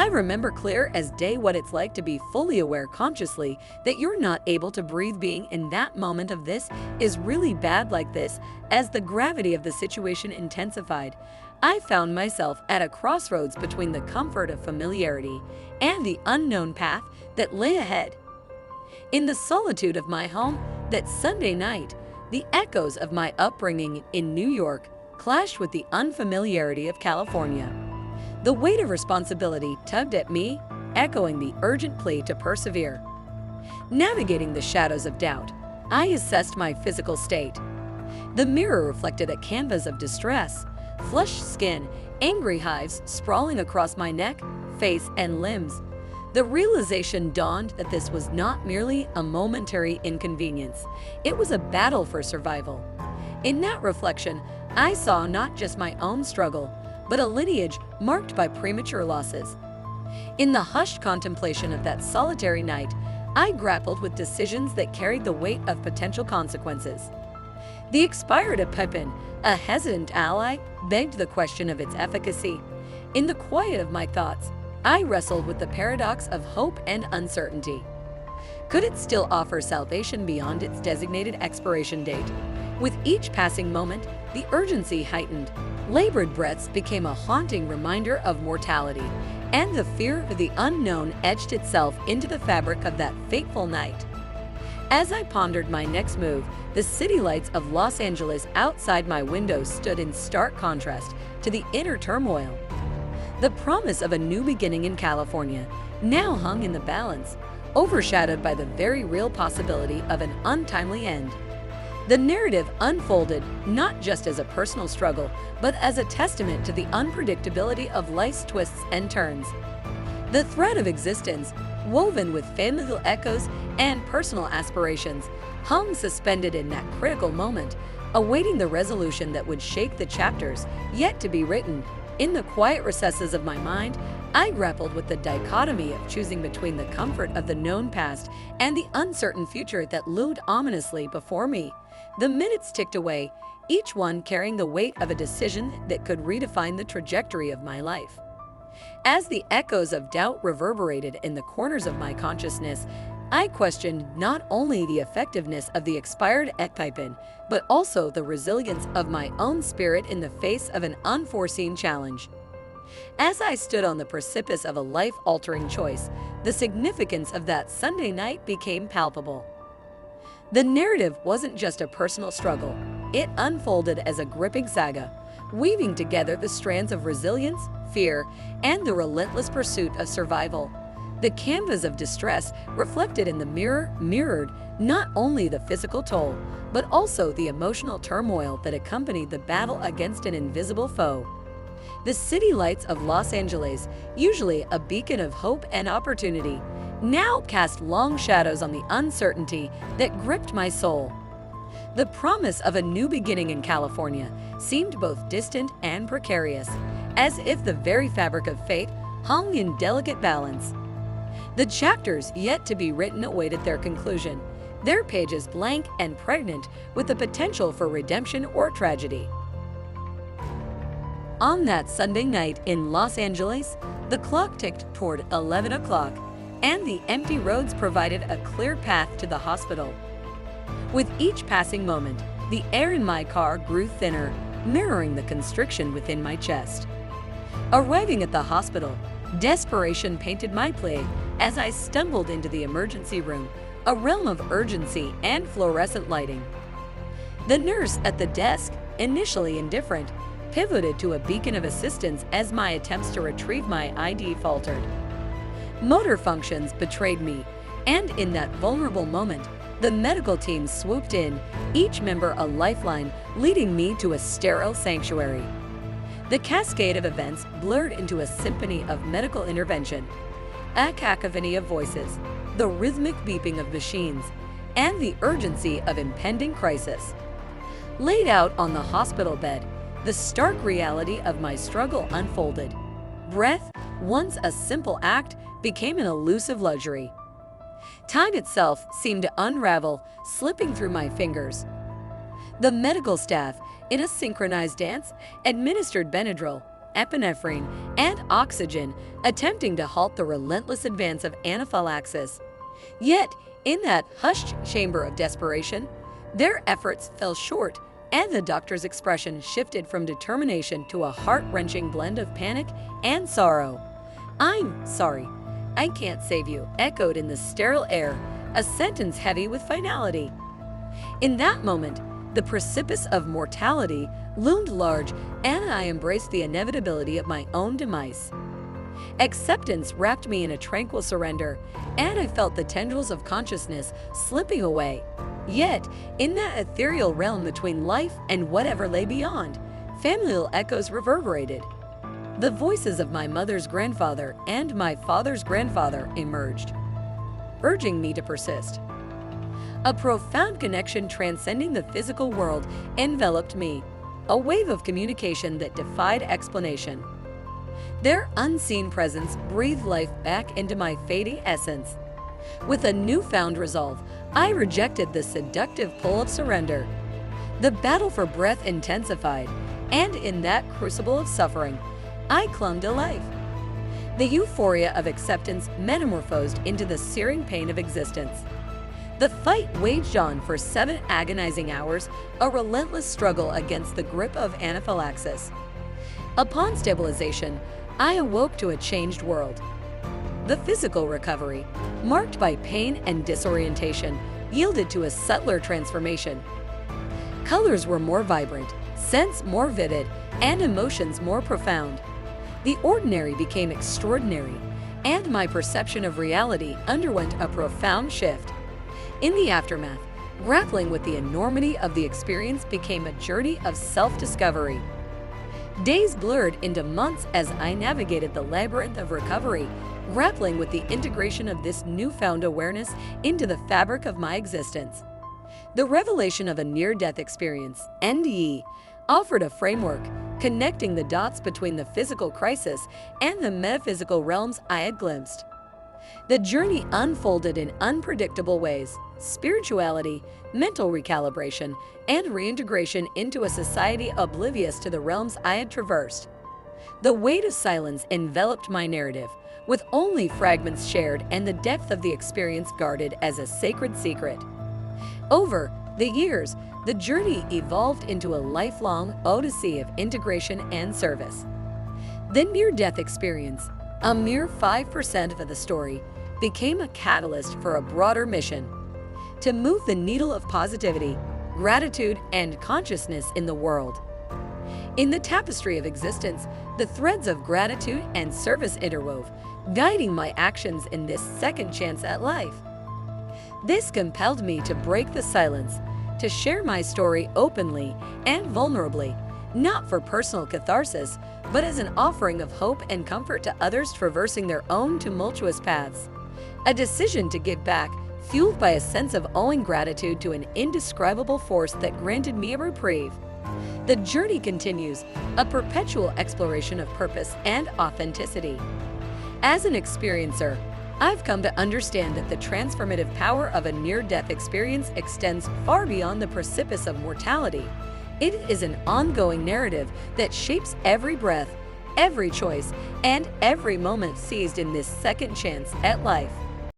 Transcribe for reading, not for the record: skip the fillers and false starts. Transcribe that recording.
I remember clear as day what it's like to be fully aware consciously that you're not able to breathe. Being in that moment of this is really bad like this. As the gravity of the situation intensified, I found myself at a crossroads between the comfort of familiarity and the unknown path that lay ahead. In the solitude of my home that Sunday night, the echoes of my upbringing in New York clashed with the unfamiliarity of California. The weight of responsibility tugged at me, echoing the urgent plea to persevere. Navigating the shadows of doubt, I assessed my physical state. The mirror reflected a canvas of distress, flushed skin, angry hives sprawling across my neck, face, and limbs. The realization dawned that this was not merely a momentary inconvenience. It was a battle for survival. In that reflection, I saw not just my own struggle, but a lineage marked by premature losses. In the hushed contemplation of that solitary night, I grappled with decisions that carried the weight of potential consequences. The expired EpiPen, a hesitant ally, begged the question of its efficacy. In the quiet of my thoughts, I wrestled with the paradox of hope and uncertainty. Could it still offer salvation beyond its designated expiration date? With each passing moment, the urgency heightened. Labored breaths became a haunting reminder of mortality, and the fear of the unknown etched itself into the fabric of that fateful night. As I pondered my next move, the city lights of Los Angeles outside my window stood in stark contrast to the inner turmoil. The promise of a new beginning in California now hung in the balance, overshadowed by the very real possibility of an untimely end. The narrative unfolded not just as a personal struggle, but as a testament to the unpredictability of life's twists and turns. The thread of existence, woven with familial echoes and personal aspirations, hung suspended in that critical moment, awaiting the resolution that would shake the chapters yet to be written. In the quiet recesses of my mind, I grappled with the dichotomy of choosing between the comfort of the known past and the uncertain future that loomed ominously before me. The minutes ticked away, each one carrying the weight of a decision that could redefine the trajectory of my life. As the echoes of doubt reverberated in the corners of my consciousness, I questioned not only the effectiveness of the expired EpiPen, but also the resilience of my own spirit in the face of an unforeseen challenge. As I stood on the precipice of a life-altering choice, the significance of that Sunday night became palpable. The narrative wasn't just a personal struggle. It unfolded as a gripping saga, weaving together the strands of resilience, fear, and the relentless pursuit of survival. The canvas of distress reflected in the mirror mirrored not only the physical toll, but also the emotional turmoil that accompanied the battle against an invisible foe. The city lights of Los Angeles, usually a beacon of hope and opportunity, now cast long shadows on the uncertainty that gripped my soul. The promise of a new beginning in California seemed both distant and precarious, as if the very fabric of fate hung in delicate balance. The chapters yet to be written awaited their conclusion, their pages blank and pregnant with the potential for redemption or tragedy. On that Sunday night in Los Angeles, the clock ticked toward 11 o'clock, and the empty roads provided a clear path to the hospital. With each passing moment, the air in my car grew thinner, mirroring the constriction within my chest. Arriving at the hospital, desperation painted my plea as I stumbled into the emergency room, a realm of urgency and fluorescent lighting. The nurse at the desk, initially indifferent, pivoted to a beacon of assistance as my attempts to retrieve my ID faltered. Motor functions betrayed me, and in that vulnerable moment, the medical team swooped in, each member a lifeline, leading me to a sterile sanctuary. The cascade of events blurred into a symphony of medical intervention, a cacophony of voices, the rhythmic beeping of machines, and the urgency of impending crisis. Laid out on the hospital bed, the stark reality of my struggle unfolded. Breath, once a simple act, became an elusive luxury. Time itself seemed to unravel, slipping through my fingers. The medical staff, in a synchronized dance, administered Benadryl, epinephrine and oxygen, attempting to halt the relentless advance of anaphylaxis. Yet, in that hushed chamber of desperation, their efforts fell short, and the doctor's expression shifted from determination to a heart-wrenching blend of panic and sorrow. "I'm sorry, I can't save you," echoed in the sterile air, a sentence heavy with finality. In that moment, the precipice of mortality loomed large, and I embraced the inevitability of my own demise. Acceptance wrapped me in a tranquil surrender, and I felt the tendrils of consciousness slipping away. Yet, in that ethereal realm between life and whatever lay beyond, familial echoes reverberated. The voices of my mother's grandfather and my father's grandfather emerged, urging me to persist. A profound connection transcending the physical world enveloped me, a wave of communication that defied explanation. Their unseen presence breathed life back into my fading essence. With a newfound resolve, I rejected the seductive pull of surrender. The battle for breath intensified, and in that crucible of suffering, I clung to life. The euphoria of acceptance metamorphosed into the searing pain of existence. The fight waged on for 7 agonizing hours, a relentless struggle against the grip of anaphylaxis. Upon stabilization, I awoke to a changed world. The physical recovery, marked by pain and disorientation, yielded to a subtler transformation. Colors were more vibrant, scents more vivid, and emotions more profound. The ordinary became extraordinary, and my perception of reality underwent a profound shift. In the aftermath, grappling with the enormity of the experience became a journey of self-discovery. Days blurred into months as I navigated the labyrinth of recovery, grappling with the integration of this newfound awareness into the fabric of my existence. The revelation of a near-death experience, NDE, offered a framework connecting the dots between the physical crisis and the metaphysical realms I had glimpsed. The journey unfolded in unpredictable ways: spirituality, mental recalibration, and reintegration into a society oblivious to the realms I had traversed. The weight of silence enveloped my narrative, with only fragments shared and the depth of the experience guarded as a sacred secret. Over the years, the journey evolved into a lifelong odyssey of integration and service. The near-death experience, a mere 5% of the story, became a catalyst for a broader mission: to move the needle of positivity, gratitude, and consciousness in the world. In the tapestry of existence, the threads of gratitude and service interwove, guiding my actions in this second chance at life. This compelled me to break the silence, to share my story openly and vulnerably, not for personal catharsis, but as an offering of hope and comfort to others traversing their own tumultuous paths. A decision to give back, fueled by a sense of owing gratitude to an indescribable force that granted me a reprieve. The journey continues, a perpetual exploration of purpose and authenticity. As an experiencer, I've come to understand that the transformative power of a near-death experience extends far beyond the precipice of mortality. It is an ongoing narrative that shapes every breath, every choice, and every moment seized in this second chance at life.